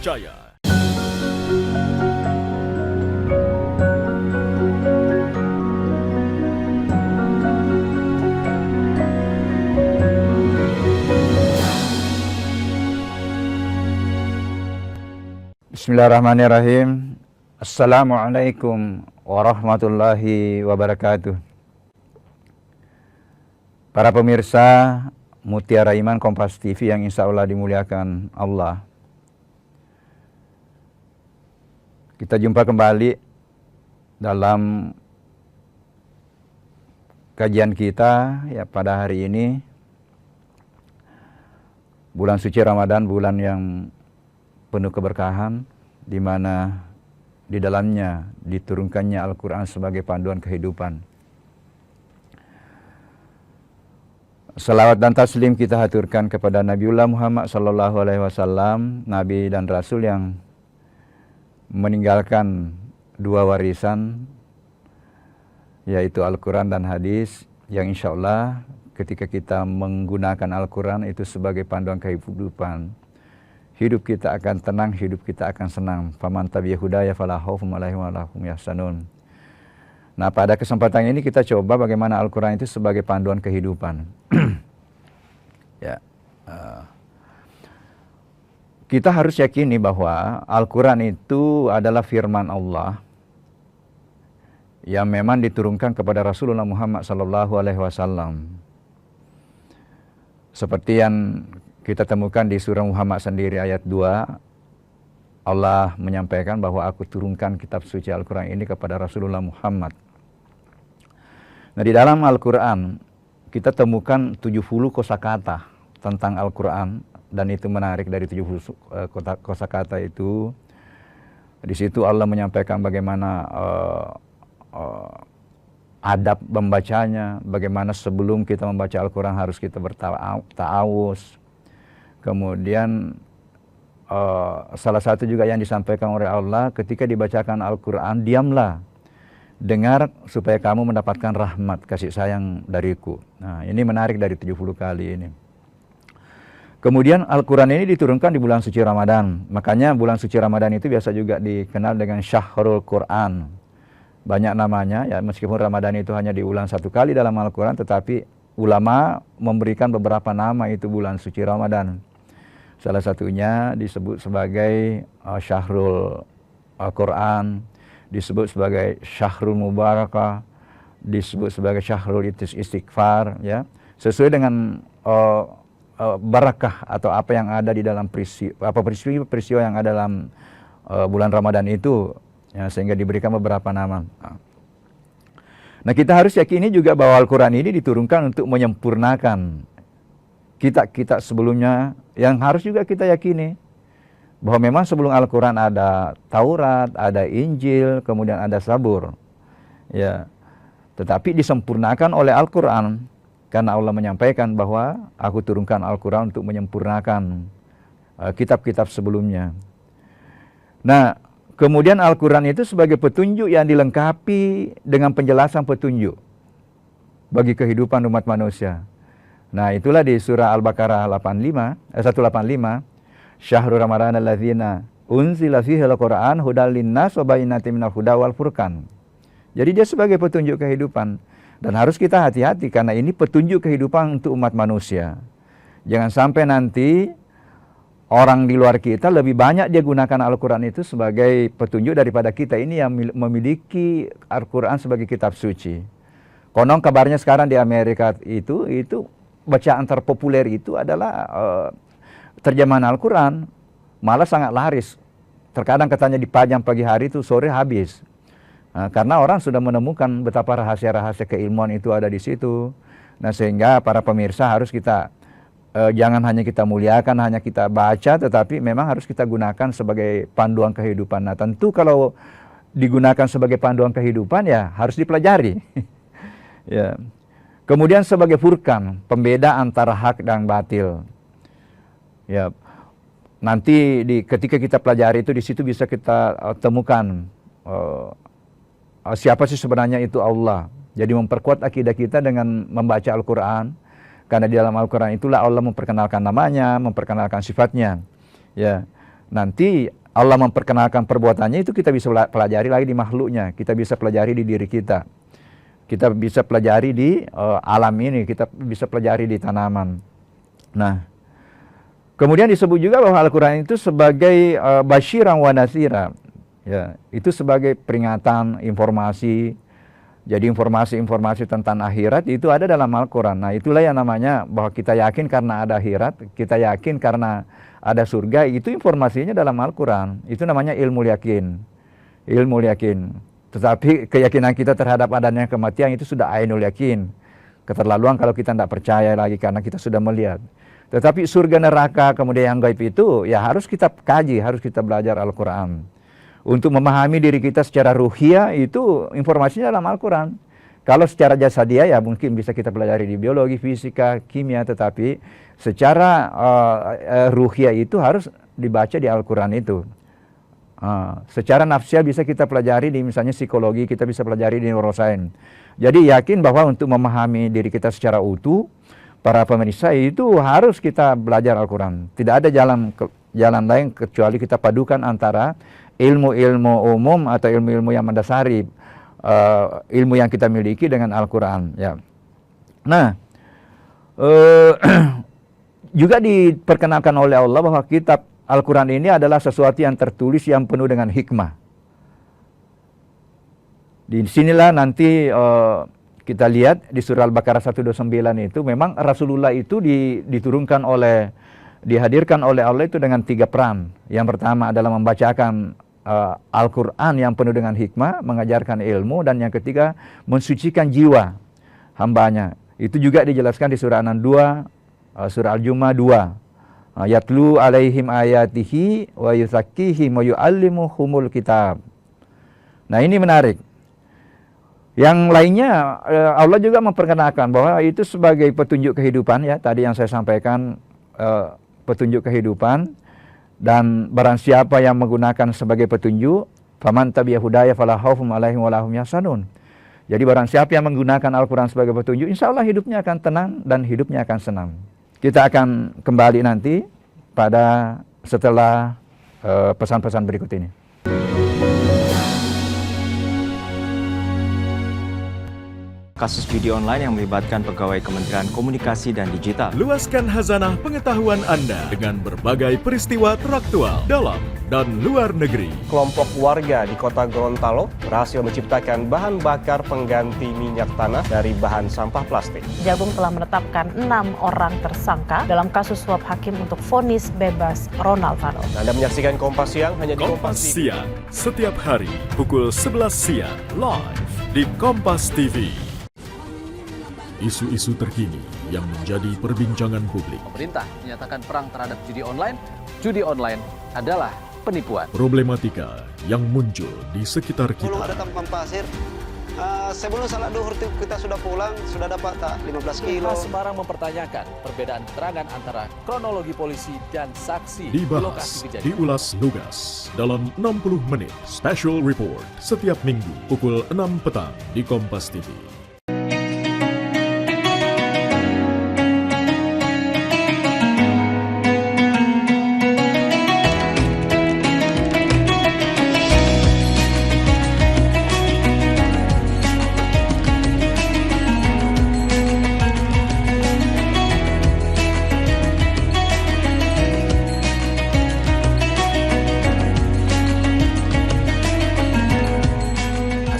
terpercaya. Bismillahirrahmanirrahim. Assalamualaikum warahmatullahi wabarakatuh. Para pemirsa Mutiara Iman Kompas TV yang insya Allah dimuliakan Allah, kita jumpa kembali dalam kajian kita ya pada hari ini, bulan suci Ramadan, bulan yang penuh keberkahan, di mana di dalamnya diturunkannya Al-Quran sebagai panduan kehidupan. Salawat dan taslim kita haturkan kepada Nabiullah Muhammad SAW, Nabi dan Rasul yang meninggalkan dua warisan, yaitu Al-Quran dan hadis, yang insya Allah ketika kita menggunakan Al-Quran itu sebagai panduan kehidupan, hidup kita akan tenang, hidup kita akan senang. Faman tabi'a hudaya fala khaufun 'alaihim wa la hum yahzanun. Nah, pada kesempatan ini kita coba bagaimana Al-Quran itu sebagai panduan kehidupan. Ya, kita harus yakini bahwa Al-Quran itu adalah firman Allah yang memang diturunkan kepada Rasulullah Muhammad SAW. Seperti yang kita temukan di surah Muhammad sendiri ayat 2, Allah menyampaikan bahwa aku turunkan kitab suci Al-Quran ini kepada Rasulullah Muhammad. Nah, di dalam Al-Quran kita temukan 70 kosakata tentang Al-Quran, dan itu menarik. Dari 70 kosakata itu, di situ Allah menyampaikan bagaimana adab membacanya, bagaimana sebelum kita membaca Al-Quran harus kita berta'awuz. Kemudian salah satu juga yang disampaikan oleh Allah, ketika dibacakan Al-Quran, diamlah, dengar supaya kamu mendapatkan rahmat kasih sayang dariku. Nah, ini menarik dari 70 kali ini. Kemudian Al-Quran ini diturunkan di bulan suci Ramadan. Makanya bulan suci Ramadan itu biasa juga dikenal dengan Syahrul Quran. Banyak namanya ya, meskipun Ramadan itu hanya diulang satu kali dalam Al-Quran, tetapi ulama memberikan beberapa nama itu bulan suci Ramadan. Salah satunya disebut sebagai Syahrul Quran, disebut sebagai Syahrul Mubarakah, disebut sebagai Syahrul Istighfar, ya, sesuai dengan barakah atau apa yang ada di dalam peristiwa yang ada dalam bulan Ramadan itu, ya, sehingga diberikan beberapa nama. Nah, kita harus yakini juga bahwa Al-Quran ini diturunkan untuk menyempurnakan kitab-kitab sebelumnya, yang harus juga kita yakini bahwa memang sebelum Al-Quran ada Taurat, ada Injil, kemudian ada Zabur, ya. Tetapi disempurnakan oleh Al-Quran karena Allah menyampaikan bahwa aku turunkan Al-Quran untuk menyempurnakan kitab-kitab sebelumnya. Nah, kemudian Al-Quran itu sebagai petunjuk yang dilengkapi dengan penjelasan petunjuk bagi kehidupan umat manusia. Nah, itulah di surah Al-Baqarah 185, Syahrul Ramadan alladzina unzila fihi al-Qur'an hudal linnas wa bayyinatin minal huda wal furqan. Jadi dia sebagai petunjuk kehidupan, dan harus kita hati-hati karena ini petunjuk kehidupan untuk umat manusia. Jangan sampai nanti orang di luar kita lebih banyak dia gunakan Al-Quran itu sebagai petunjuk daripada kita ini yang memiliki Al-Quran sebagai kitab suci. Konon kabarnya sekarang di Amerika itu bacaan terpopuler itu adalah terjemahan Al-Quran, malah sangat laris. Terkadang katanya dipajang pagi hari itu sore habis. Nah, karena orang sudah menemukan betapa rahasia-rahasia keilmuan itu ada di situ. Nah, sehingga para pemirsa harus kita jangan hanya kita muliakan, hanya kita baca, tetapi memang harus kita gunakan sebagai panduan kehidupan. Nah, tentu kalau digunakan sebagai panduan kehidupan ya harus dipelajari. Ya. Kemudian sebagai furqan, pembeda antara hak dan batil. Ya, nanti ketika kita pelajari itu, di situ bisa kita temukan siapa sih sebenarnya itu Allah. Jadi memperkuat akidah kita dengan membaca Al-Quran, karena di dalam Al-Quran itulah Allah memperkenalkan namanya, memperkenalkan sifatnya. Ya, nanti Allah memperkenalkan perbuatannya itu kita bisa pelajari lagi di makhluknya, kita bisa pelajari di diri kita. Kita bisa pelajari di alam ini, kita bisa pelajari di tanaman. Nah, kemudian disebut juga bahwa Al-Quran itu sebagai basyiran wa nasira. Ya, itu sebagai peringatan, informasi. Jadi informasi-informasi tentang akhirat itu ada dalam Al-Quran. Nah, itulah yang namanya bahwa kita yakin karena ada akhirat, kita yakin karena ada surga, itu informasinya dalam Al-Quran. Itu namanya ilmu yakin. Ilmu yakin. Tetapi keyakinan kita terhadap adanya kematian itu sudah ainul yakin. Keterlaluan kalau kita tidak percaya lagi karena kita sudah melihat. Tetapi surga neraka kemudian yang gaib itu ya harus kita kaji, harus kita belajar Al-Quran. Untuk memahami diri kita secara ruhiyah itu informasinya dalam Al-Quran. Kalau secara jasadiah ya mungkin bisa kita pelajari di biologi, fisika, kimia, tetapi secara ruhiyah itu harus dibaca di Al-Quran itu. Secara nafsiah bisa kita pelajari di misalnya psikologi, kita bisa pelajari di neuroscience. Jadi yakin bahwa untuk memahami diri kita secara utuh, para pemirsa itu harus kita belajar Al-Quran. Tidak ada jalan lain kecuali kita padukan antara ilmu-ilmu umum atau ilmu-ilmu yang mendasari ilmu yang kita miliki dengan Al-Quran. Ya. Nah, juga diperkenalkan oleh Allah bahwa kitab Al-Quran ini adalah sesuatu yang tertulis yang penuh dengan hikmah. Di sinilah nanti kita lihat di surah Al-Baqarah 129 itu memang Rasulullah itu dihadirkan oleh Allah itu dengan 3 peran. Yang pertama adalah membacakan Al-Quran yang penuh dengan hikmah, mengajarkan ilmu, dan yang ketiga mensucikan jiwa hambanya. Itu juga dijelaskan di surah An-An'am 2, surah Al-Jumu'ah 2. Yatlu alaihim ayatihi wa yuzakkihim wa yu'allimuhumul kitab. Nah, ini menarik. Yang lainnya Allah juga memperkenalkan bahwa itu sebagai petunjuk kehidupan, ya, tadi yang saya sampaikan, petunjuk kehidupan. Dan barang siapa yang menggunakan sebagai petunjuk, faman tabi'a hudaya fala khaufun 'alaihim wa lahum yahzanun. Jadi barang siapa yang menggunakan Al-Quran sebagai petunjuk, insya Allah hidupnya akan tenang dan hidupnya akan senang. Kita akan kembali nanti pada setelah pesan-pesan berikut ini. Kasus judi online yang melibatkan pegawai Kementerian Komunikasi dan Digital. Luaskan khazanah pengetahuan Anda dengan berbagai peristiwa teraktual dalam dan luar negeri. Kelompok warga di kota Gorontalo berhasil menciptakan bahan bakar pengganti minyak tanah dari bahan sampah plastik. Jagung telah menetapkan 6 orang tersangka dalam kasus suap hakim untuk vonis bebas Ronald Fano. Anda menyaksikan Kompas Siang hanya di Kompas Siang, setiap hari pukul 11 siang, live di Kompas TV. Isu-isu terkini yang menjadi perbincangan publik. Pemerintah menyatakan perang terhadap judi online. Judi online adalah penipuan. Problematika yang muncul di sekitar kita. Belum ada tampang pasir. Sebelum salat duhur kita sudah pulang, sudah dapat 15 kilo. Semarang mempertanyakan perbedaan keterangan antara kronologi polisi dan saksi di Dibahas, lokasi kejadian. diulas lugas dalam 60 menit special report setiap minggu pukul 6 petang di Kompas TV.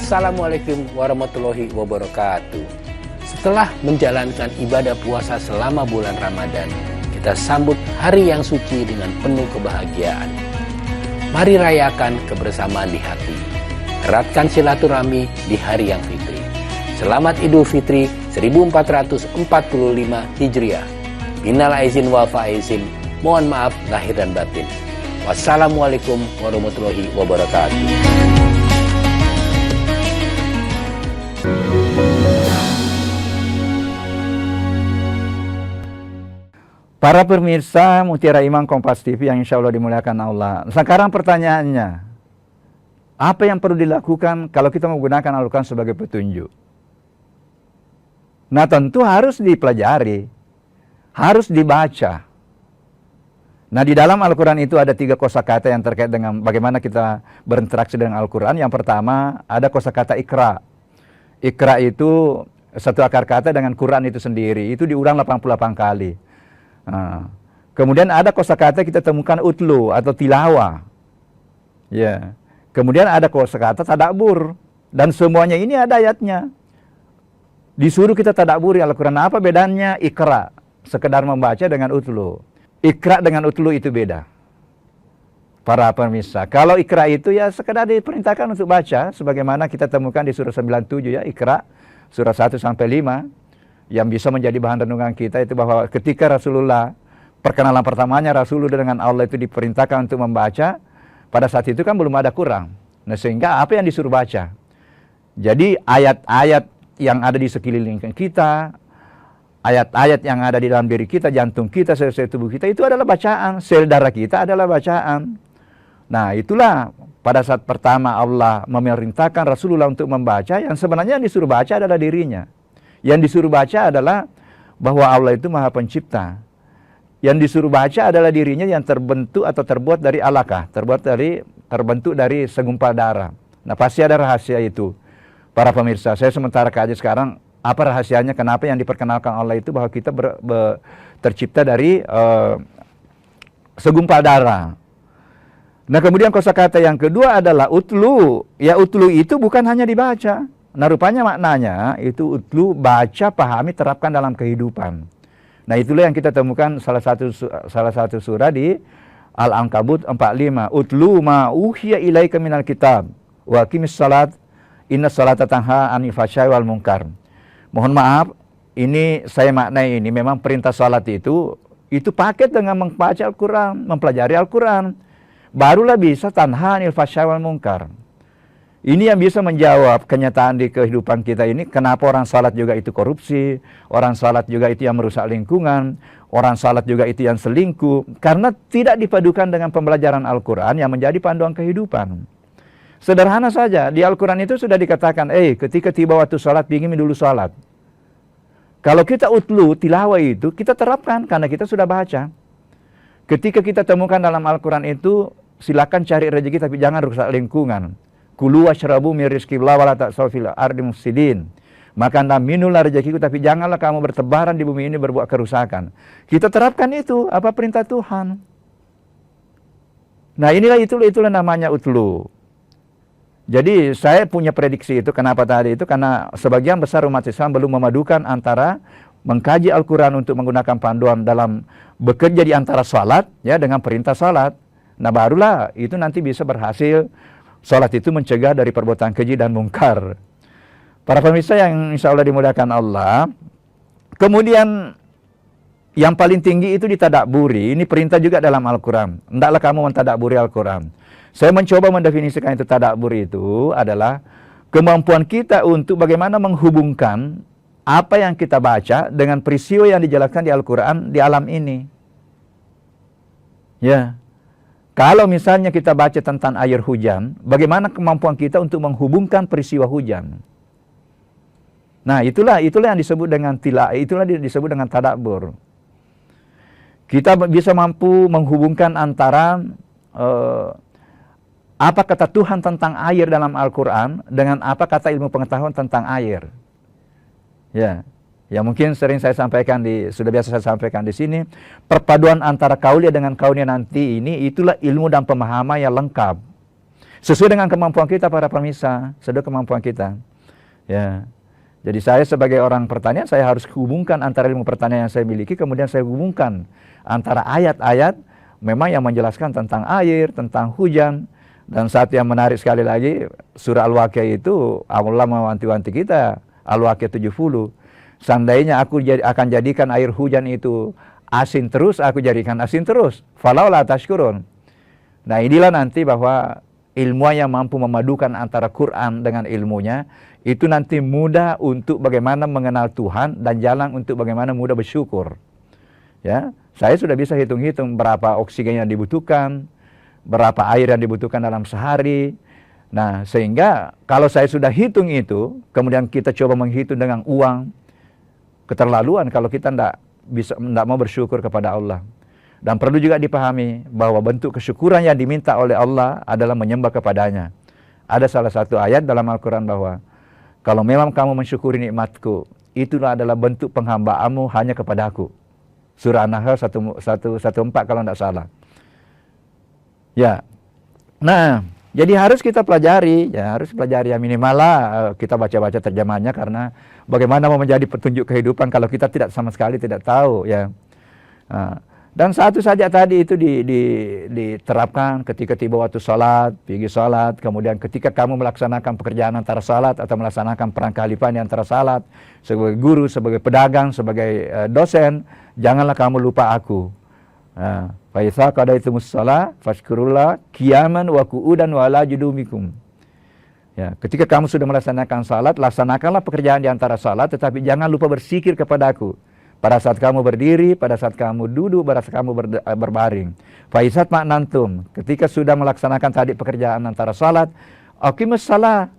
Assalamualaikum warahmatullahi wabarakatuh. Setelah menjalankan ibadah puasa selama bulan Ramadan, kita sambut hari yang suci dengan penuh kebahagiaan. Mari rayakan kebersamaan di hati. Eratkan silaturahmi di hari yang fitri. Selamat Idul Fitri 1445 Hijriah. Minal aizin wal faizin. Mohon maaf lahir dan batin. Wassalamualaikum warahmatullahi wabarakatuh. Para pemirsa Mutiara Iman Kompas TV yang insya Allah dimuliakan Allah. Sekarang pertanyaannya, apa yang perlu dilakukan kalau kita menggunakan Al-Quran sebagai petunjuk? Nah, tentu harus dipelajari, harus dibaca. Nah, di dalam Al-Quran itu ada 3 kosakata yang terkait dengan bagaimana kita berinteraksi dengan Al-Quran. Yang pertama, ada kosakata ikra. Ikra itu satu akar kata dengan Quran itu sendiri. Itu diulang 88 kali. Nah, kemudian ada kosakata kita temukan utlu atau tilawa. Ya. Kemudian ada kosakata tadabbur. Dan semuanya ini ada ayatnya. Disuruh kita tadabburi Al-Quran. Apa bedanya ikra? Sekedar membaca dengan utlu. Ikra dengan utlu itu beda. Para pemirsa, kalau ikra itu ya sekedar diperintahkan untuk baca, sebagaimana kita temukan di surah 97 ya, ikra, surah 1 sampai 5, yang bisa menjadi bahan renungan kita itu bahwa ketika Rasulullah, perkenalan pertamanya Rasulullah dengan Allah itu diperintahkan untuk membaca, pada saat itu kan belum ada Quran. Nah, sehingga apa yang disuruh baca? Jadi ayat-ayat yang ada di sekeliling kita, ayat-ayat yang ada di dalam diri kita, jantung kita, sel-sel tubuh kita, itu adalah bacaan. Sel darah kita adalah bacaan. Nah, itulah pada saat pertama Allah memerintahkan Rasulullah untuk membaca, yang sebenarnya yang disuruh baca adalah dirinya. Yang disuruh baca adalah bahwa Allah itu Maha Pencipta. Yang disuruh baca adalah dirinya yang terbentuk atau terbuat dari alaqah, terbentuk dari segumpal darah. Nah, pasti ada rahasia itu. Para pemirsa, saya sementara kaji sekarang, apa rahasianya, kenapa yang diperkenalkan Allah itu bahwa kita tercipta dari segumpal darah. Nah, kemudian kosakata yang kedua adalah utlu. Ya, utlu itu bukan hanya dibaca. Nah, rupanya maknanya itu utlu, baca, pahami, terapkan dalam kehidupan. Nah, itulah yang kita temukan salah satu surah di Al-Ankabut 45. Utlu ma uhiya ilaika minal kitab wa aqimis salat inna salata tanha 'anil fahsya'i wal munkar. Mohon maaf, ini saya maknai ini memang perintah salat itu paket dengan membaca Al-Quran, mempelajari Al-Quran. Barulah bisa tanha 'anil fahsya'i wal munkar. Ini yang bisa menjawab kenyataan di kehidupan kita ini, kenapa orang salat juga itu korupsi, orang salat juga itu yang merusak lingkungan, orang salat juga itu yang selingkuh, karena tidak dipadukan dengan pembelajaran Al-Quran yang menjadi panduan kehidupan. Sederhana saja, di Al-Quran itu sudah dikatakan, ketika tiba waktu salat, pingin dulu salat. Kalau kita utlu, tilawah itu, kita terapkan karena kita sudah baca. Ketika kita temukan dalam Al-Quran itu, silakan cari rezeki tapi jangan rusak lingkungan. Kulu washrabu min rizqillah wa la ta'saw fil ardi mufsidin. Makanlah minumlah rezekiku tapi janganlah kamu bertebaran di bumi ini berbuat kerusakan. Kita terapkan itu, apa perintah Tuhan. Nah, itulah namanya utlu. Jadi saya punya prediksi itu, kenapa tadi itu? Karena sebagian besar umat Islam belum memadukan antara mengkaji Al-Quran untuk menggunakan panduan dalam bekerja di antara salat ya dengan perintah salat. Nah, barulah itu nanti bisa berhasil. Salat itu mencegah dari perbuatan keji dan mungkar. Para pemirsa yang insya Allah dimuliakan Allah. Kemudian yang paling tinggi itu ditadaburi. Ini perintah juga dalam Al-Quran. Hendaklah kamu mentadaburi Al-Quran. Saya mencoba mendefinisikan itu, tadabbur itu adalah kemampuan kita untuk bagaimana menghubungkan apa yang kita baca dengan peristiwa yang dijelaskan di Al-Quran di alam ini. Ya. Kalau misalnya kita baca tentang air hujan, bagaimana kemampuan kita untuk menghubungkan peristiwa hujan? Nah, itulah yang disebut dengan itulah disebut dengan tadabbur. Kita bisa mampu menghubungkan antara apa kata Tuhan tentang air dalam Al-Quran dengan apa kata ilmu pengetahuan tentang air. Ya mungkin sering saya sampaikan sudah biasa saya sampaikan di sini, perpaduan antara kaulia dengan kaunia nanti ini, itulah ilmu dan pemahaman yang lengkap. Sesuai dengan kemampuan kita para pemirsa, sesuai kemampuan kita. Ya. Jadi saya sebagai orang pertanian, saya harus hubungkan antara ilmu pertanian yang saya miliki, kemudian saya hubungkan antara ayat-ayat memang yang menjelaskan tentang air, tentang hujan. Dan saat yang menarik sekali lagi, surah Al-Waqiah itu, Allah mewanti-wanti kita, Al-Waqiah 70. Seandainya aku akan jadikan air hujan itu asin terus, aku jadikan asin terus. Falaula tashkurun. Nah, inilah nanti bahwa ilmuwan yang mampu memadukan antara Quran dengan ilmunya, itu nanti mudah untuk bagaimana mengenal Tuhan dan jalan untuk bagaimana mudah bersyukur. Ya, saya sudah bisa hitung-hitung berapa oksigen yang dibutuhkan, berapa air yang dibutuhkan dalam sehari. Nah, sehingga kalau saya sudah hitung itu, kemudian kita coba menghitung dengan uang, keterlaluan kalau kita tidak mau bersyukur kepada Allah. Dan perlu juga dipahami bahwa bentuk kesyukuran yang diminta oleh Allah adalah menyembah kepadanya. Ada salah satu ayat dalam Al-Quran bahwa kalau memang kamu mensyukuri nikmatku, itulah adalah bentuk penghambaanmu hanya kepada aku. Surah An-Nahl 114 kalau tidak salah. Ya, nah jadi harus kita pelajari, ya minimal lah kita baca-baca terjemahannya, karena bagaimana mau menjadi petunjuk kehidupan kalau kita tidak sama sekali tidak tahu, ya. Nah, dan satu saja tadi itu diterapkan ketika tiba waktu sholat, pergi sholat, kemudian ketika kamu melaksanakan pekerjaan antara sholat atau melaksanakan peran kehalifan antara sholat, sebagai guru, sebagai pedagang, sebagai dosen, janganlah kamu lupa aku. Fa idza qadaitumus shalah fashkurullah qiyaman wa qu'udan wa ala judumikum. Ya, ketika kamu sudah melaksanakan salat, laksanakanlah pekerjaan di antara salat, tetapi jangan lupa berzikir kepadaku. Pada saat kamu berdiri, pada saat kamu duduk, pada saat kamu berbaring. Fa idzat ma'nantum, ketika sudah melaksanakan tadi pekerjaan antara salat, aqimus shalah.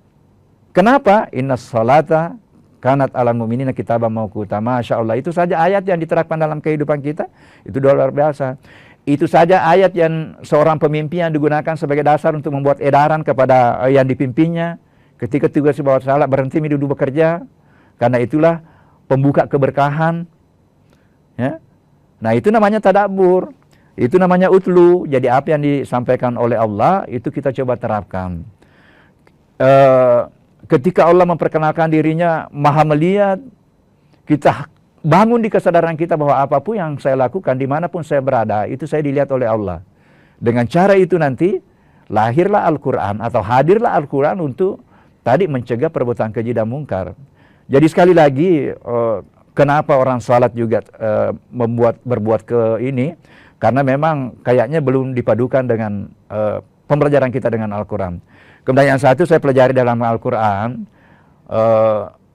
Kenapa? Innas salata kanat alal mu'minina kitaban mawquta. Masya Allah, itu saja ayat yang diterapkan dalam kehidupan kita, itu luar biasa. Itu saja ayat yang seorang pemimpin yang digunakan sebagai dasar untuk membuat edaran kepada yang dipimpinnya. Ketika tugas bahwa salat berhenti duduk bekerja, karena itulah pembuka keberkahan. Ya. Nah itu namanya tadabbur, itu namanya utlu. Jadi apa yang disampaikan oleh Allah itu kita coba terapkan. Ketika Allah memperkenalkan dirinya maha melihat, kita bangun di kesadaran kita bahwa apapun yang saya lakukan, dimanapun saya berada, itu saya dilihat oleh Allah. Dengan cara itu nanti lahirlah Al-Quran atau hadirlah Al-Quran untuk tadi mencegah perbuatan keji dan mungkar. Jadi sekali lagi, kenapa orang salat juga berbuat ke ini? Karena memang kayaknya belum dipadukan dengan pembelajaran kita dengan Al-Quran. Kemudian yang satu saya pelajari dalam Al-Quran,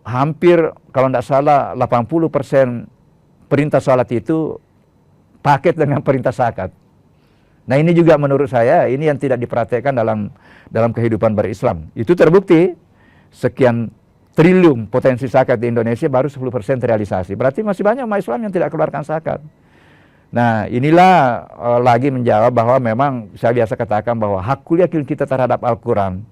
hampir kalau tidak salah 80% perintah salat itu paket dengan perintah zakat. Nah ini juga menurut saya ini yang tidak diperhatikan dalam kehidupan berislam. Itu terbukti sekian triliun potensi zakat di Indonesia baru 10% realisasi. Berarti masih banyak umat Islam yang tidak keluarkan zakat. Nah inilah lagi menjawab bahwa memang saya biasa katakan bahwa hakul yakin kita terhadap Al-Quran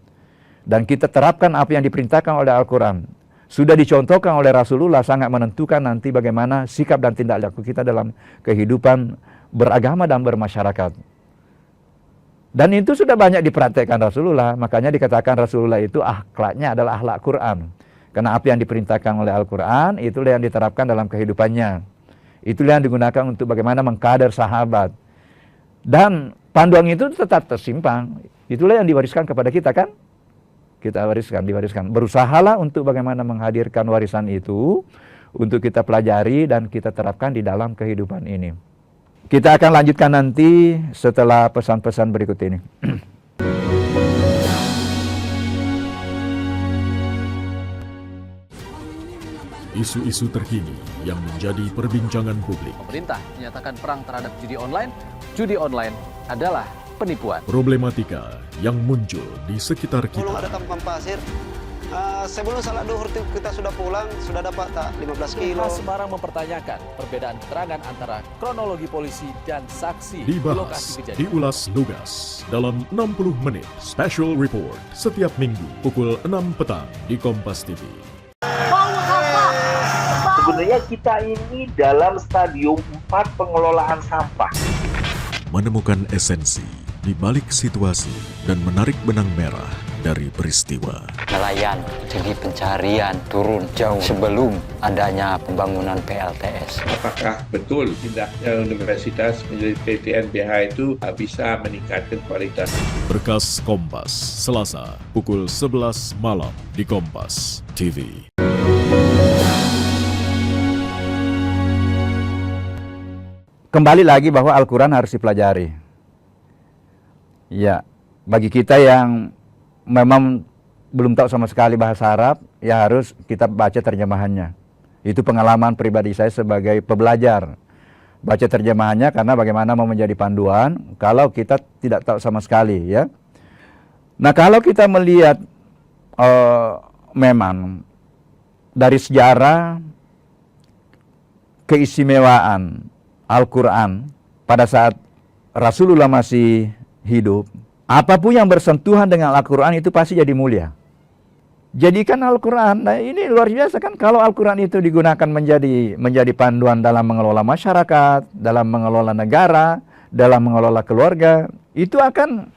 dan kita terapkan apa yang diperintahkan oleh Al-Quran, sudah dicontohkan oleh Rasulullah, sangat menentukan nanti bagaimana sikap dan tindak laku kita dalam kehidupan beragama dan bermasyarakat. Dan itu sudah banyak diperhatikan Rasulullah, makanya dikatakan Rasulullah itu akhlaknya adalah akhlak Quran. Karena apa yang diperintahkan oleh Al-Quran, itulah yang diterapkan dalam kehidupannya. Itulah yang digunakan untuk bagaimana mengkader sahabat. Dan panduan itu tetap tersimpan. Itulah yang diwariskan kepada kita kan? Kita diwariskan. Berusahalah untuk bagaimana menghadirkan warisan itu untuk kita pelajari dan kita terapkan di dalam kehidupan ini. Kita akan lanjutkan nanti setelah pesan-pesan berikut ini. Isu-isu terkini yang menjadi perbincangan publik. Pemerintah menyatakan perang terhadap judi online. Judi online adalah penipuan. Problematika yang muncul di sekitar Belum kita. ada tampan pasir. Sebelum salat duhur kita sudah pulang, sudah dapat tak 15 kilo. Polres Semarang mempertanyakan perbedaan keterangan antara kronologi polisi dan saksi di lokasi Dibahas, kejadian. diulas lugas dalam 60 menit Special Report setiap minggu pukul 6 petang di Kompas TV. Sebenarnya kita ini dalam stadium 4 pengelolaan sampah. Menemukan esensi di balik situasi dan menarik benang merah dari peristiwa. Nelayan segi pencarian turun jauh sebelum adanya pembangunan PLTS. Apakah betul tindaknya universitas menjadi PTNBH itu bisa meningkatkan kualitas? Berkas Kompas, Selasa, pukul 11 malam di Kompas TV. Kembali lagi bahwa Al-Quran harus dipelajari. Ya, bagi kita yang memang belum tahu sama sekali bahasa Arab, ya harus kita baca terjemahannya. Itu pengalaman pribadi saya sebagai pembelajar. Baca terjemahannya karena bagaimana mau menjadi panduan kalau kita tidak tahu sama sekali, ya. Nah, kalau kita melihat memang dari sejarah keistimewaan Al-Quran pada saat Rasulullah masih hidup, apapun yang bersentuhan dengan Al-Quran itu pasti jadi mulia. Jadikan Al-Quran, nah ini luar biasa kan, kalau Al-Quran itu digunakan menjadi panduan dalam mengelola masyarakat, dalam mengelola negara, dalam mengelola keluarga, itu akan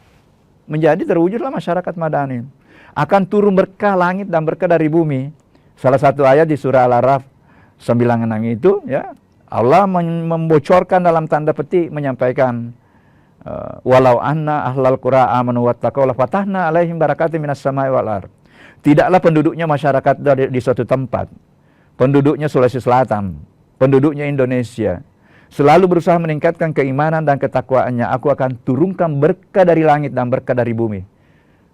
menjadi terwujudlah masyarakat madani. Akan turun berkah langit dan berkah dari bumi. Salah satu ayat di surah Al-Araf 96 itu, ya, Allah membocorkan dalam tanda petik menyampaikan, walau anna ahlal qura amanu wattaqaw la fatahna alaihim barakatim minas samai wal ardh. Tidaklah penduduknya masyarakat di suatu tempat, penduduknya Sulawesi Selatan, penduduknya Indonesia, selalu berusaha meningkatkan keimanan dan ketakwaannya, aku akan turunkan berkah dari langit dan berkah dari bumi.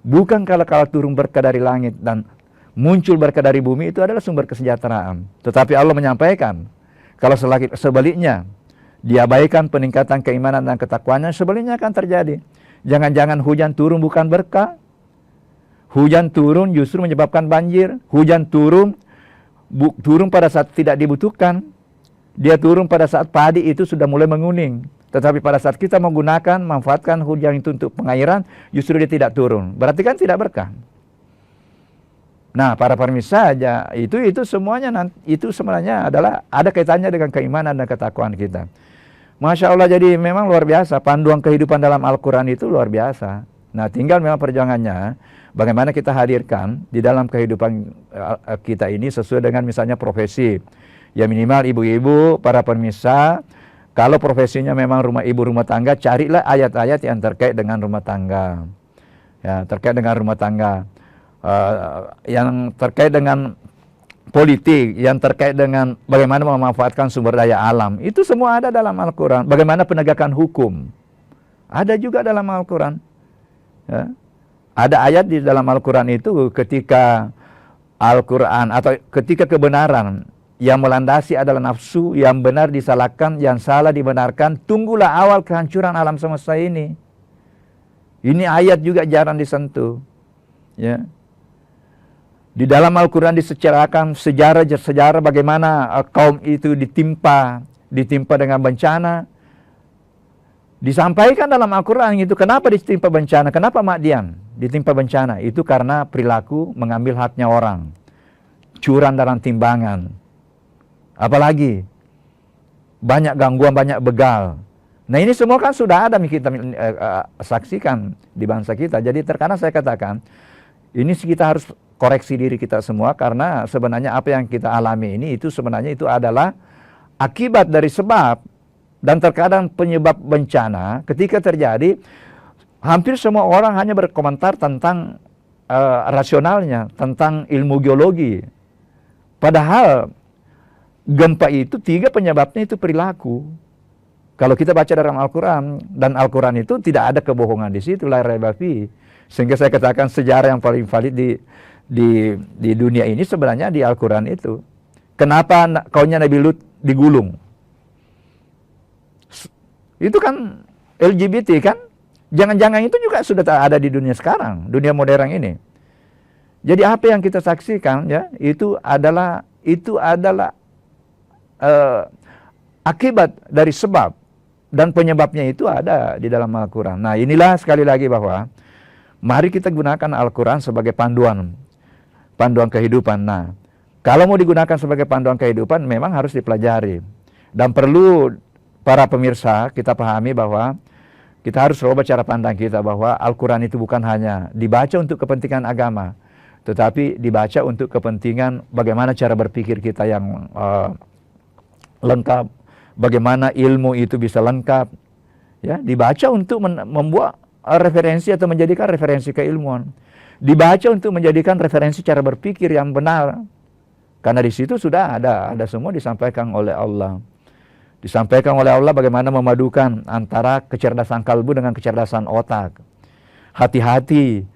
Bukan kalau turun berkah dari langit dan muncul berkah dari bumi itu adalah sumber kesejahteraan. Tetapi Allah menyampaikan, kalau sebaliknya, diabaikan peningkatan keimanan dan ketakwaannya, sebaliknya akan terjadi. Jangan-jangan hujan turun bukan berkah, hujan turun justru menyebabkan banjir. Hujan turun pada saat tidak dibutuhkan. Dia turun pada saat padi itu sudah mulai menguning. Tetapi pada saat kita menggunakan, manfaatkan hujan itu untuk pengairan, justru dia tidak turun. Berarti kan tidak berkah. Nah, para pemirsa aja, itu semuanya itu sebenarnya adalah ada kaitannya dengan keimanan dan ketakwaan kita. Masya Allah, jadi memang luar biasa. Panduan kehidupan dalam Al-Quran itu luar biasa. Nah, tinggal memang perjuangannya, bagaimana kita hadirkan di dalam kehidupan kita ini sesuai dengan misalnya profesi. Ya minimal ibu-ibu, para pemirsa, kalau profesinya memang ibu rumah tangga, carilah ayat-ayat yang terkait dengan rumah tangga. Ya, terkait dengan rumah tangga. Yang terkait dengan politik, yang terkait dengan bagaimana memanfaatkan sumber daya alam. Itu semua ada dalam Al-Quran. Bagaimana penegakan hukum. Ada juga dalam Al-Quran. Ya. Ada ayat di dalam Al-Quran itu ketika Al-Quran atau ketika kebenaran yang melandasi adalah nafsu, yang benar disalahkan, yang salah dibenarkan, tunggulah awal kehancuran alam semesta ini. Ini ayat juga jarang disentuh. Ya. Di dalam Al-Quran diceritakan sejarah bagaimana kaum itu ditimpa dengan bencana. Disampaikan dalam Al-Quran itu, kenapa ditimpa bencana, kenapa Madian ditimpa bencana? Itu karena perilaku mengambil haknya orang, curang dalam timbangan, apalagi banyak gangguan, banyak begal. Nah ini semua kan sudah ada kita saksikan di bangsa kita. Jadi terkadang saya katakan, ini kita harus koreksi diri kita semua, karena sebenarnya apa yang kita alami ini itu sebenarnya itu adalah akibat dari sebab. Dan terkadang penyebab bencana ketika terjadi, hampir semua orang hanya berkomentar tentang rasionalnya, tentang ilmu geologi. Padahal gempa itu 3 penyebabnya itu perilaku. Kalau kita baca dalam Al-Quran, dan Al-Quran itu tidak ada kebohongan di situ, la raiba fi. Sehingga saya katakan sejarah yang paling valid di dunia ini sebenarnya di Al-Quran itu. Kenapa kaumnya Nabi Lut digulung? Itu kan LGBT kan? Jangan-jangan itu juga sudah ada di dunia sekarang, dunia modern ini. Jadi apa yang kita saksikan ya, itu adalah akibat dari sebab, dan penyebabnya itu ada di dalam Al-Quran. Nah inilah sekali lagi bahwa mari kita gunakan Al-Quran sebagai panduan kehidupan. Nah kalau mau digunakan sebagai panduan kehidupan memang harus dipelajari. Dan perlu para pemirsa kita pahami bahwa kita harus rubah cara pandang kita, bahwa Al-Quran itu bukan hanya dibaca untuk kepentingan agama, tetapi dibaca untuk kepentingan bagaimana cara berpikir kita yang lengkap, bagaimana ilmu itu bisa lengkap. Ya, dibaca untuk membuat referensi atau menjadikan referensi keilmuan. Dibaca untuk menjadikan referensi cara berpikir yang benar. Karena di situ sudah ada semua disampaikan oleh Allah. Disampaikan oleh Allah bagaimana memadukan antara kecerdasan kalbu dengan kecerdasan otak. Hati-hati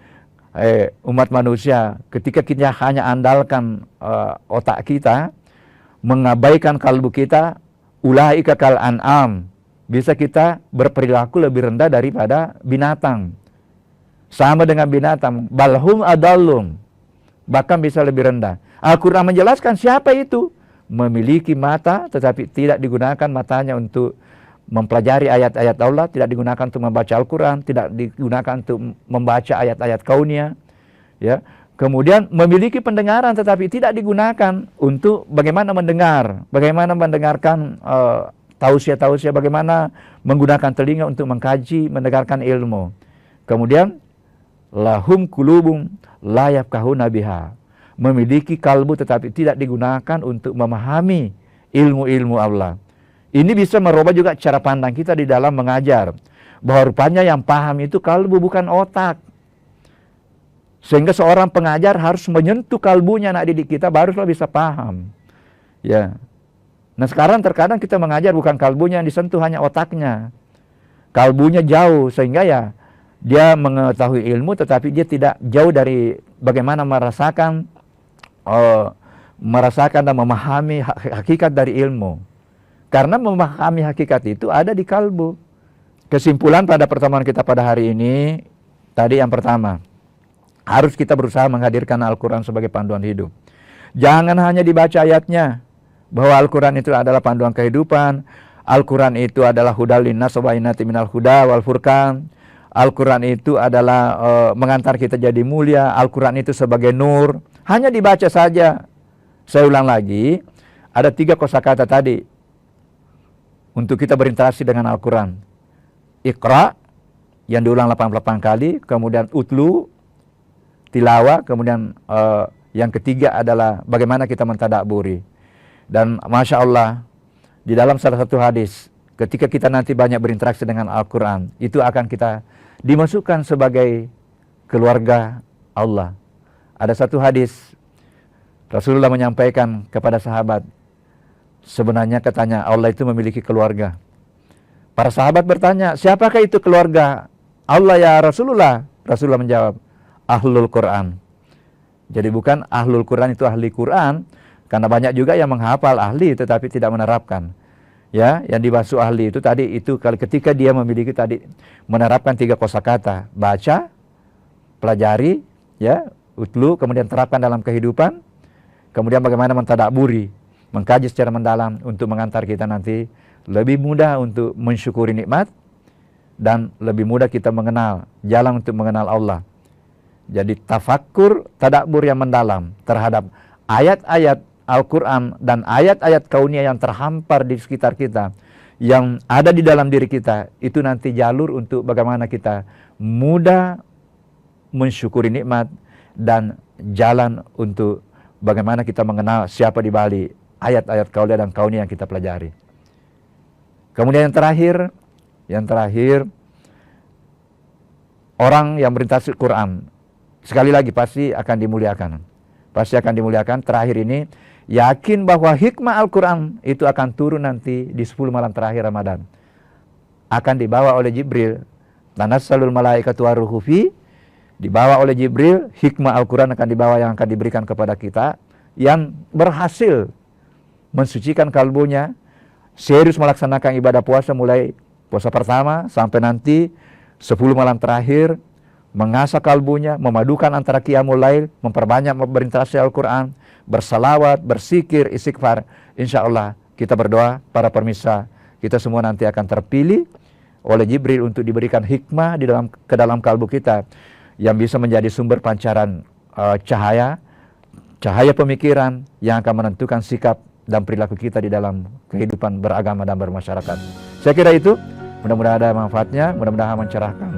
umat manusia ketika kita hanya andalkan otak kita, mengabaikan kalbu kita, ulaika kal an'am. Bisa kita berperilaku lebih rendah daripada binatang. Sama dengan binatang, balhum adallum. Bahkan bisa lebih rendah. Al-Quran menjelaskan siapa itu? Memiliki mata tetapi tidak digunakan matanya untuk mempelajari ayat-ayat Allah, tidak digunakan untuk membaca Al-Quran, tidak digunakan untuk membaca ayat-ayat kauniyah, ya. Kemudian memiliki pendengaran tetapi tidak digunakan untuk bagaimana mendengar, bagaimana mendengarkan tausiah-tausiah, bagaimana menggunakan telinga untuk mengkaji, mendengarkan ilmu. Kemudian lahum kulubum la yafqahuna biha, memiliki kalbu tetapi tidak digunakan untuk memahami ilmu-ilmu Allah. Ini bisa merubah juga cara pandang kita di dalam mengajar, bahwa rupanya yang paham itu kalbu bukan otak. Sehingga seorang pengajar harus menyentuh kalbunya anak didik kita barulah bisa paham. Ya. Nah sekarang terkadang kita mengajar bukan kalbunya yang disentuh, hanya otaknya. Kalbunya jauh sehingga ya dia mengetahui ilmu tetapi dia tidak jauh dari bagaimana merasakan dan memahami hakikat dari ilmu. Karena memahami hakikat itu ada di kalbu. Kesimpulan pada pertemuan kita pada hari ini, tadi yang pertama, harus kita berusaha menghadirkan Al-Quran sebagai panduan hidup. Jangan hanya dibaca ayatnya, bahwa Al-Quran itu adalah panduan kehidupan, Al-Quran itu adalah hudal linnas wa bayyinatin minal huda wal furqan, Al-Quran itu adalah mengantar kita jadi mulia, Al-Quran itu sebagai nur. Hanya dibaca saja. Saya ulang lagi, ada 3 kosakata tadi untuk kita berinteraksi dengan Al-Quran. Iqra, yang diulang 88 kali, kemudian utlu, tilawah, kemudian yang ketiga adalah bagaimana kita mentadaburi. Dan Masya Allah, di dalam salah satu hadis, ketika kita nanti banyak berinteraksi dengan Al-Quran, itu akan kita dimasukkan sebagai keluarga Allah. Ada satu hadis, Rasulullah menyampaikan kepada sahabat, sebenarnya katanya Allah itu memiliki keluarga. Para sahabat bertanya, siapakah itu keluarga Allah ya Rasulullah? Rasulullah menjawab, Ahlul Quran. Jadi bukan Ahlul Quran itu ahli Quran, karena banyak juga yang menghafal ahli tetapi tidak menerapkan. Ya, yang dimaksud ahli itu tadi itu ketika dia memiliki tadi menerapkan 3 kosakata, baca, pelajari, ya, utlu, kemudian terapkan dalam kehidupan, kemudian bagaimana mentadaburi, mengkaji secara mendalam untuk mengantar kita nanti lebih mudah untuk mensyukuri nikmat dan lebih mudah kita mengenal jalan untuk mengenal Allah. Jadi tafakkur, tadabbur yang mendalam terhadap ayat-ayat Al-Quran dan ayat-ayat kauniyah yang terhampar di sekitar kita, yang ada di dalam diri kita, itu nanti jalur untuk bagaimana kita mudah mensyukuri nikmat dan jalan untuk bagaimana kita mengenal siapa di balik ayat-ayat kauniyah dan kauniyah yang kita pelajari. Kemudian yang terakhir, orang yang berinteraksi Quran, sekali lagi pasti akan dimuliakan. Pasti akan dimuliakan. Terakhir ini, yakin bahwa hikmah Al-Quran itu akan turun nanti di 10 malam terakhir Ramadan. Akan dibawa oleh Jibril. Tanassalul malaikatu waruhu fi, dibawa oleh Jibril, hikmah Al-Quran akan dibawa yang akan diberikan kepada kita, yang berhasil mensucikan kalbunya, serius melaksanakan ibadah puasa mulai puasa pertama sampai nanti 10 malam terakhir, mengasah kalbunya, memadukan antara qiyamul lail, memperbanyak berinteraksi Al-Quran, bersalawat, bersikir, istighfar. Insya Allah kita berdoa, para pemirsa, kita semua nanti akan terpilih oleh Jibril untuk diberikan hikmah ke dalam kalbu kita, yang bisa menjadi sumber pancaran cahaya pemikiran yang akan menentukan sikap dan perilaku kita di dalam kehidupan beragama dan bermasyarakat. Saya kira itu, mudah-mudahan ada manfaatnya, mudah-mudahan mencerahkan.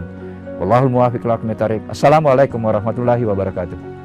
Wallahul muwaffiq ila aqwamit thoriq. Assalamualaikum warahmatullahi wabarakatuh.